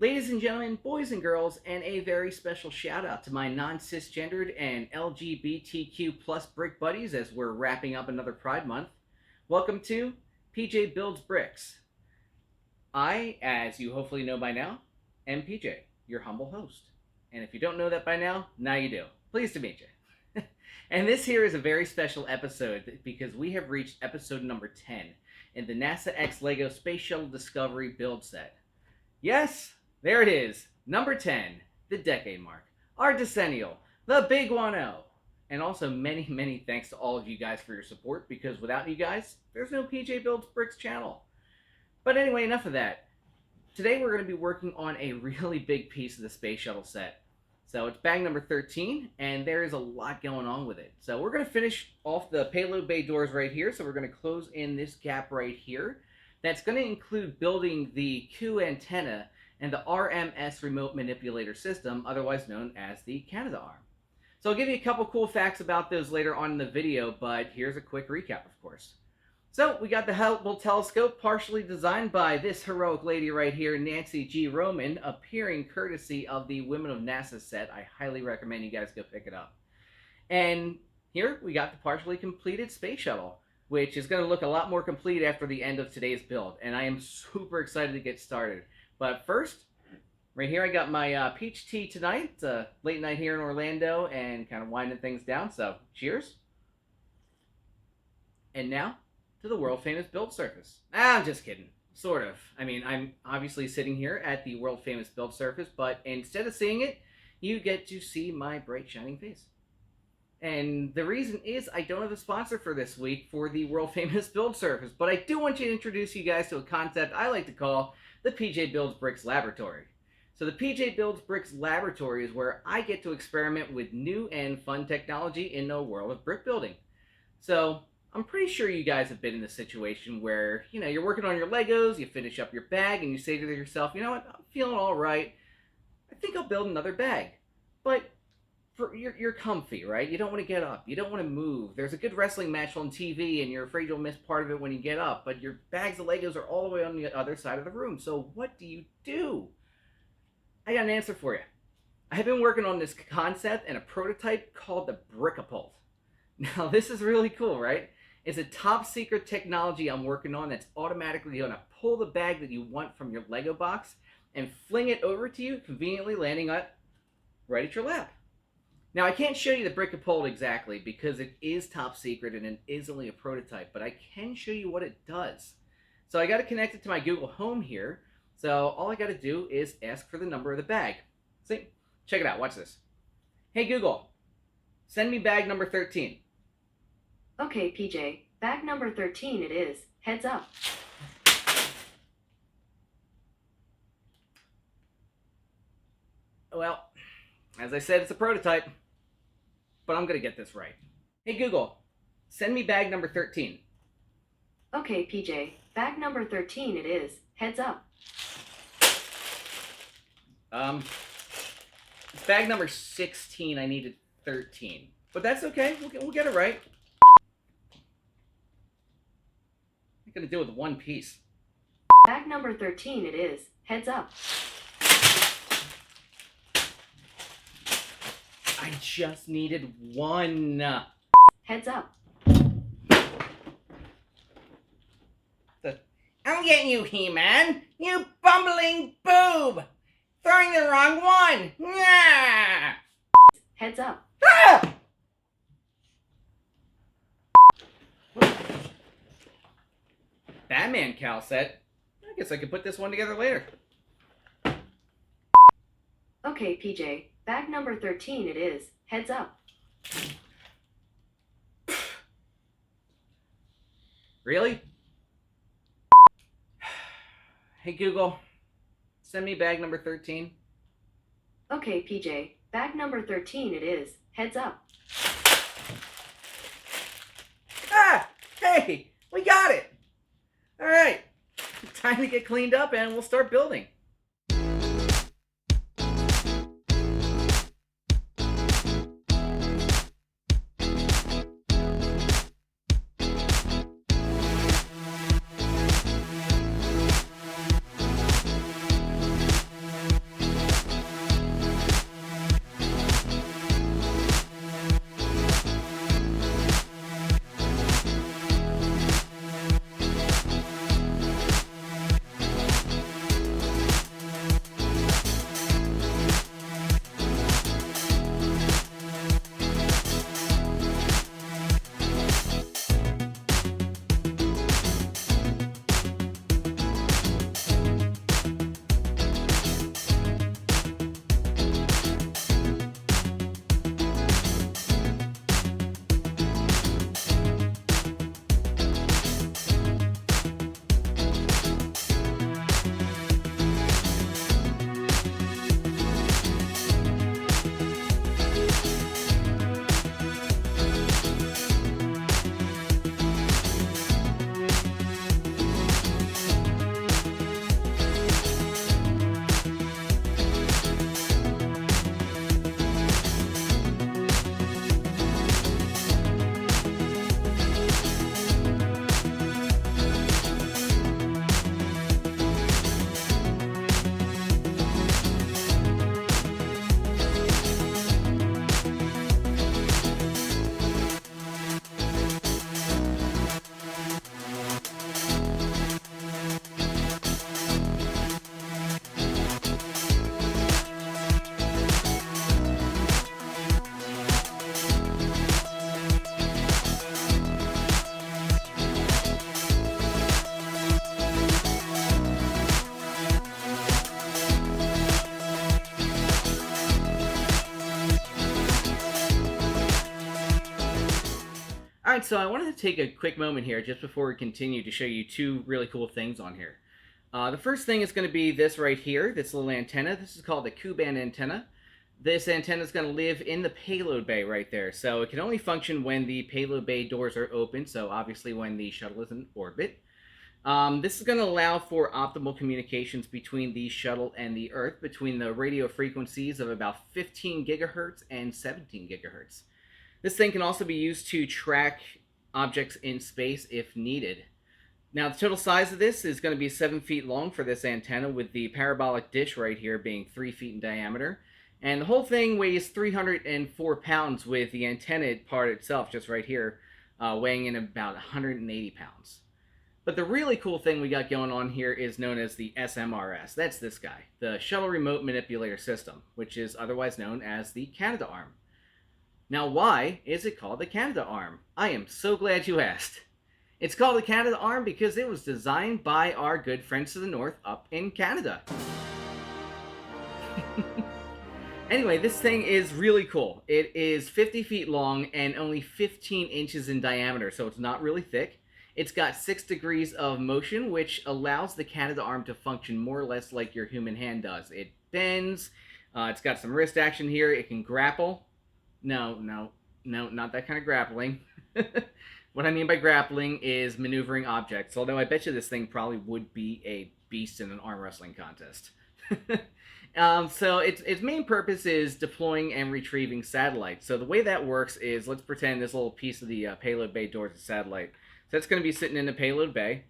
Ladies and gentlemen, boys and girls, and a very special shout out to my non-cisgendered and LGBTQ plus brick buddies as we're wrapping up another Pride Month. Welcome to PJ Builds Bricks. I, as you hopefully know by now, am PJ, your humble host. And if you don't know that by now you do. Pleased to meet you. And this here is a very special episode because we have reached episode number 10 in the NASA X LEGO Space Shuttle Discovery build set. Yes, there it is, number 10, the decade mark, our decennial, the big 1-0. And also many, many thanks to all of you guys for your support, because without you guys, there's no PJ Builds Bricks channel. But anyway, enough of that. Today we're going to be working on a really big piece of the Space Shuttle set. So it's bag number 13, and there is a lot going on with it. So we're going to finish off the payload bay doors right here, so we're going to close in this gap right here. That's going to include building the Q antenna and the RMS remote manipulator system, otherwise known as the Canada arm. So I'll give you a couple cool facts about those later on in the video, but here's a quick recap, of course. So we got the Hubble telescope, partially designed by this heroic lady right here, Nancy G. Roman, appearing courtesy of the Women of NASA set. I highly recommend you guys go pick it up. And here we got the partially completed space shuttle, which is going to look a lot more complete after the end of today's build. And I am super excited to get started. But first, right here I got my peach tea tonight, late night here in Orlando, and kind of winding things down. So cheers. And now to the world famous build surface. I'm just kidding. Sort of. I mean, I'm obviously sitting here at the world famous build surface, but instead of seeing it, you get to see my bright shining face. And the reason is I don't have a sponsor for this week for the world famous build surface, but I do want to introduce you guys to a concept I like to call the PJ Builds Bricks Laboratory. So the PJ Builds Bricks Laboratory is where I get to experiment with new and fun technology in the world of brick building. So I'm pretty sure you guys have been in a situation where, you're working on your Legos, you finish up your bag, and you say to yourself, you know what, I'm feeling all right. I think I'll build another bag. But you're comfy, right? You don't want to get up. You don't want to move. There's a good wrestling match on TV, and you're afraid you'll miss part of it when you get up. But your bags of Legos are all the way on the other side of the room. So what do? I got an answer for you. I have been working on this concept and a prototype called the Brickapult. Now, this is really cool, right? It's a top secret technology I'm working on that's automatically going to pull the bag that you want from your Lego box and fling it over to you, conveniently landing right at your lap. Now, I can't show you the Brickapult exactly because it is top secret and it is only a prototype, but I can show you what it does. So I got to connect it to my Google Home here. So all I got to do is ask for the number of the bag. See? Check it out. Watch this. Hey, Google, send me bag number 13. Okay, PJ. Bag number 13 it is. Heads up. Well, as I said, it's a prototype, but I'm going to get this right. Hey, Google, send me bag number 13. Okay, PJ. Bag number 13 it is. Heads up. Bag number 16, I needed 13. But that's okay, we'll get it right. I'm going to do it with one piece. Bag number 13 it is. Heads up. I just needed one. Heads up. I'm getting you, He-Man. You bumbling boob. Throwing the wrong one. Nah. Heads up. Ah! Batman Cal set. I guess I could put this one together later. Okay, PJ. Bag number 13 it is. Heads up. Really? Hey, Google, send me bag number 13. Okay, PJ. Bag number 13 it is. Heads up. Ah! Hey! We got it! Alright. Time to get cleaned up and we'll start building. All right, so I wanted to take a quick moment here just before we continue to show you two really cool things on here. The first thing is going to be this right here, this little antenna. This is called the Ku-band antenna. This antenna is going to live in the payload bay right there. So it can only function when the payload bay doors are open, so obviously when the shuttle is in orbit. This is going to allow for optimal communications between the shuttle and the Earth, between the radio frequencies of about 15 gigahertz and 17 gigahertz. This thing can also be used to track objects in space if needed. Now, the total size of this is going to be 7 feet long for this antenna, with the parabolic dish right here being 3 feet in diameter. And the whole thing weighs 304 pounds, with the antenna part itself, just right here, weighing in about 180 pounds. But the really cool thing we got going on here is known as the SMRS. That's this guy, the Shuttle Remote Manipulator System, which is otherwise known as the Canadarm. Now, why is it called the Canadarm? I am so glad you asked. It's called the Canadarm because it was designed by our good friends to the north up in Canada. Anyway, this thing is really cool. It is 50 feet long and only 15 inches in diameter, so it's not really thick. It's got 6 degrees of motion, which allows the Canadarm to function more or less like your human hand does. It bends, it's got some wrist action here, it can grapple. No, not that kind of grappling. What I mean by grappling is maneuvering objects, although I bet you this thing probably would be a beast in an arm wrestling contest. So its main purpose is deploying and retrieving satellites. So the way that works is, let's pretend this little piece of the payload bay door is a satellite. So it's going to be sitting in the payload bay.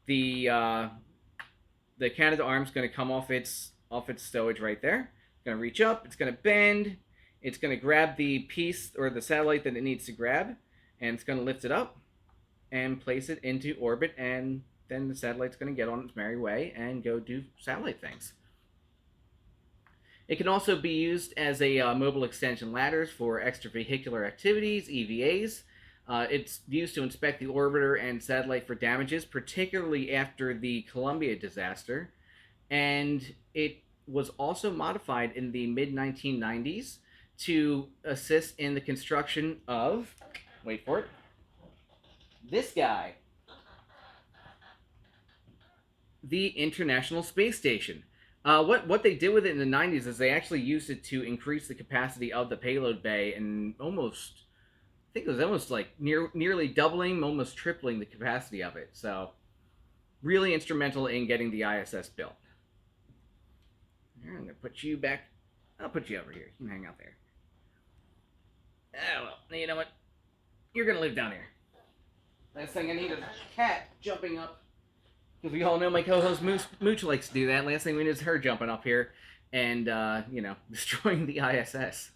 The Canadarm is going to come off its stowage right there. It's going to reach up. It's going to bend. It's going to grab the piece or the satellite that it needs to grab, and it's going to lift it up and place it into orbit, and then the satellite's going to get on its merry way and go do satellite things. It can also be used as a mobile extension ladders for extravehicular activities, EVAs. It's used to inspect the orbiter and satellite for damages, particularly after the Columbia disaster. And it was also modified in the mid-1990s to assist in the construction of, wait for it, this guy, the International Space Station. What they did with it in the 90s is they actually used it to increase the capacity of the payload bay, and almost, I think it was almost like nearly doubling, almost tripling the capacity of it. So really instrumental in getting the ISS built. I'm going to put you back. I'll put you over here. You can hang out there. Oh, well, you know what? You're going to live down here. Last thing I need is a cat jumping up. Because we all know my co-host Mooch likes to do that. Last thing we need is her jumping up here and, destroying the ISS.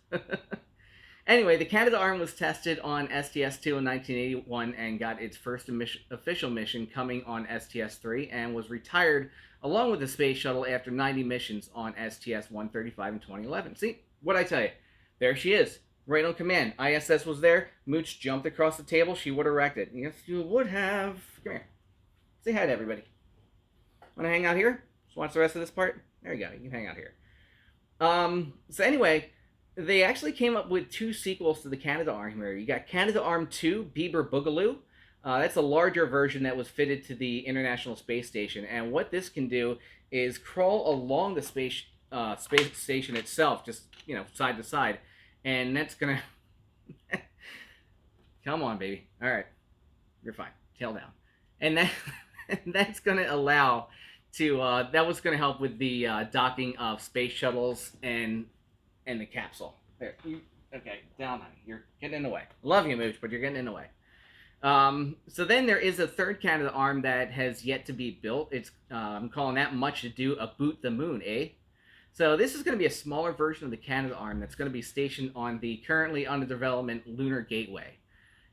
Anyway, the Canadarm was tested on STS-2 in 1981 and got its first official mission coming on STS-3, and was retired along with the space shuttle after 90 missions on STS-135 in 2011. See, what'd I tell you? There she is, right on command. ISS was there. Mooch jumped across the table. She would have wrecked it. Yes, you would have. Come here. Say hi to everybody. Want to hang out here? Just watch the rest of this part? There you go. You can hang out here. So anyway, they actually came up with 2 sequels to the Canadarm here. You got Canadarm 2, Beaver Boogaloo. That's a larger version that was fitted to the International Space Station. And what this can do is crawl along the space station itself, just, side to side. And that's going to... Come on, baby. All right. You're fine. Tail down. And that's going to allow to... that was going to help with the docking of space shuttles and the capsule. There. Okay, down, honey. You're getting in the way. Love you, Mooch, but you're getting in the way. So then there is a third Canadarm that has yet to be built. It's I'm calling that Much Ado About the Moon, eh? So this is going to be a smaller version of the Canadarm that's going to be stationed on the currently under development Lunar Gateway.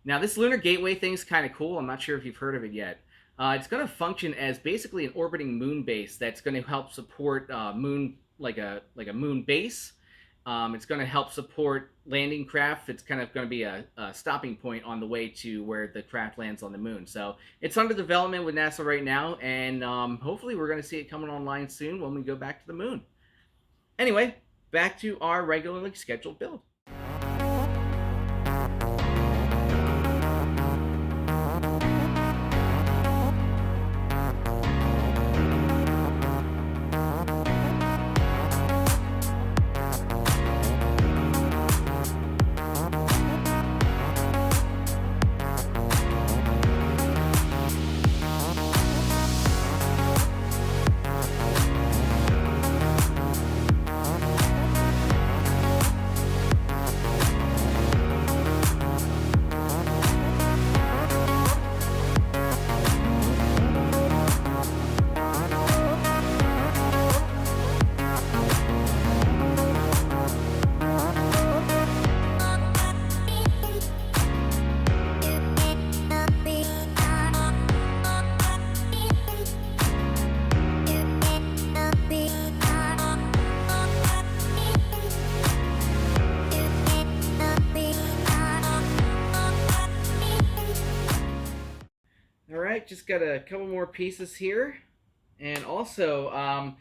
Now, this Lunar Gateway thing's kind of cool. I'm not sure if you've heard of it yet. It's going to function as basically an orbiting moon base that's going to help support moon like a moon base. It's going to help support landing craft. It's kind of going to be a stopping point on the way to where the craft lands on the moon. So it's under development with NASA right now, and hopefully we're going to see it coming online soon when we go back to the moon. Anyway, back to our regularly scheduled build. just got a couple more pieces here. And also,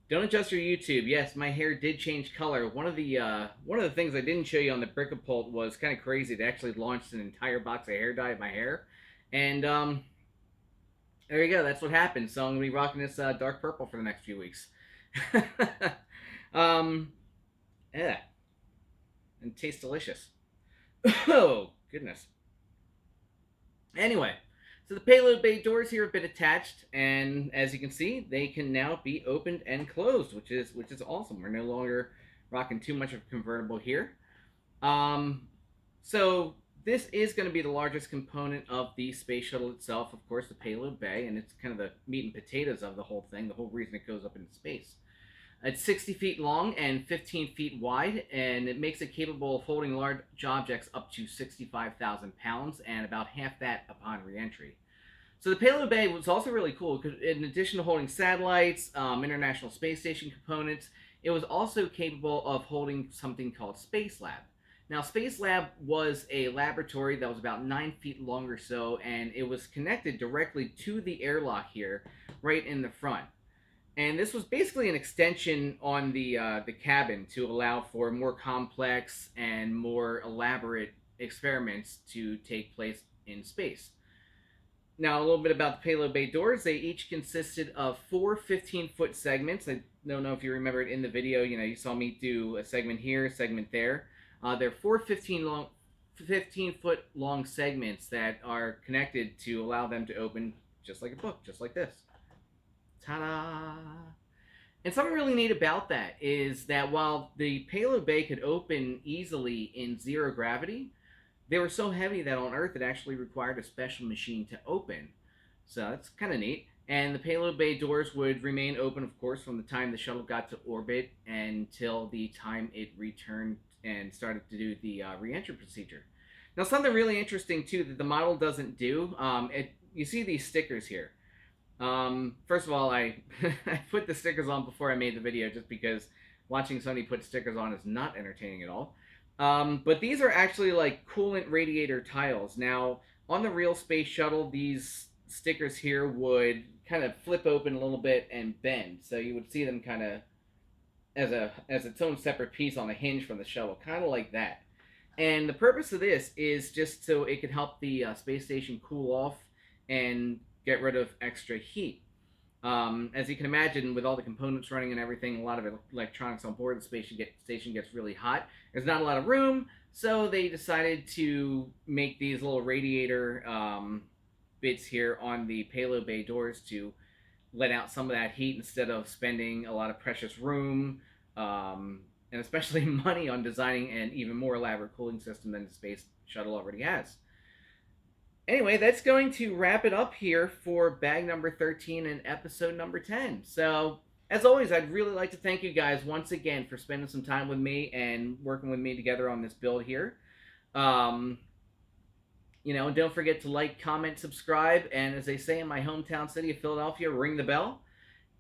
don't adjust your YouTube. Yes, my hair did change color. One of the things I didn't show you on the Brickapult was kind of crazy. It actually launched an entire box of hair dye in my hair, and there you go. That's what happened. So I'm gonna be rocking this dark purple for the next few weeks. um, yeah, and it tastes delicious. Oh goodness. Anyway, so the payload bay doors here have been attached, and as you can see, they can now be opened and closed, which is awesome. We're no longer rocking too much of a convertible here. Um, so this is going to be the largest component of the space shuttle itself, of course, the payload bay, and it's kind of the meat and potatoes of the whole thing, the whole reason it goes up into space. It's 60 feet long and 15 feet wide, and it makes it capable of holding large objects up to 65,000 pounds and about half that upon reentry. So the payload bay was also really cool because, in addition to holding satellites, International Space Station components, it was also capable of holding something called Space Lab. Now, Space Lab was a laboratory that was about 9 feet long or so, and it was connected directly to the airlock here, right in the front. And this was basically an extension on the cabin to allow for more complex and more elaborate experiments to take place in space. Now, a little bit about the payload bay doors. They each consisted of four 15-foot segments. I don't know if you remember it in the video. You saw me do a segment here, a segment there. They're four 15-foot long segments that are connected to allow them to open just like a book, just like this. Ta-da! And something really neat about that is that while the payload bay could open easily in zero gravity, they were so heavy that on Earth it actually required a special machine to open. So that's kind of neat. And the payload bay doors would remain open, of course, from the time the shuttle got to orbit until the time it returned and started to do the re-entry procedure. Now, something really interesting too that the model doesn't do. You see these stickers here. First of all, I I put the stickers on before I made the video just because watching somebody put stickers on is not entertaining at all. But these are actually like coolant radiator tiles. Now, on the real space shuttle, these stickers here would kind of flip open a little bit and bend, so you would see them kind of as its own separate piece on a hinge from the shuttle, kind of like that. And the purpose of this is just so it could help the space station cool off and get rid of extra heat. As you can imagine, with all the components running and everything, a lot of electronics on board the station gets really hot. There's not a lot of room, so they decided to make these little radiator bits here on the payload bay doors to let out some of that heat instead of spending a lot of precious room and especially money on designing an even more elaborate cooling system than the space shuttle already has. Anyway, that's going to wrap it up here for bag number 13 and episode number 10. So, as always, I'd really like to thank you guys once again for spending some time with me and working with me together on this build here. And don't forget to like, comment, subscribe, and as they say in my hometown city of Philadelphia, ring the bell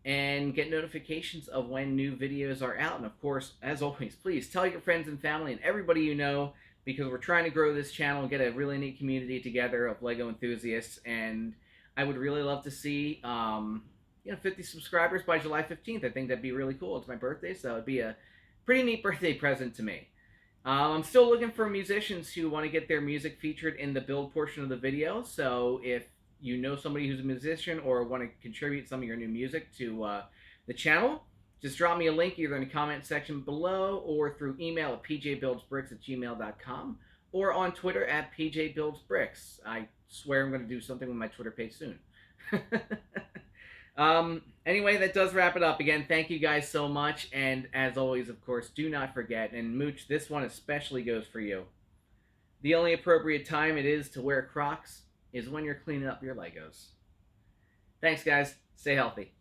and get notifications of when new videos are out. And of course, as always, please tell your friends and family and everybody you know, because we're trying to grow this channel and get a really neat community together of LEGO enthusiasts. And I would really love to see 50 subscribers by July 15th. I think that'd be really cool. It's my birthday, so it'd be a pretty neat birthday present to me. I'm still looking for musicians who want to get their music featured in the build portion of the video. So if you know somebody who's a musician or want to contribute some of your new music to the channel, just drop me a link either in the comment section below or through email at pjbuildsbricks@gmail.com or on Twitter at pjbuildsbricks. I swear I'm going to do something with my Twitter page soon. Anyway, that does wrap it up. Again, thank you guys so much. And as always, of course, do not forget, and Mooch, this one especially goes for you. The only appropriate time it is to wear Crocs is when you're cleaning up your Legos. Thanks, guys. Stay healthy.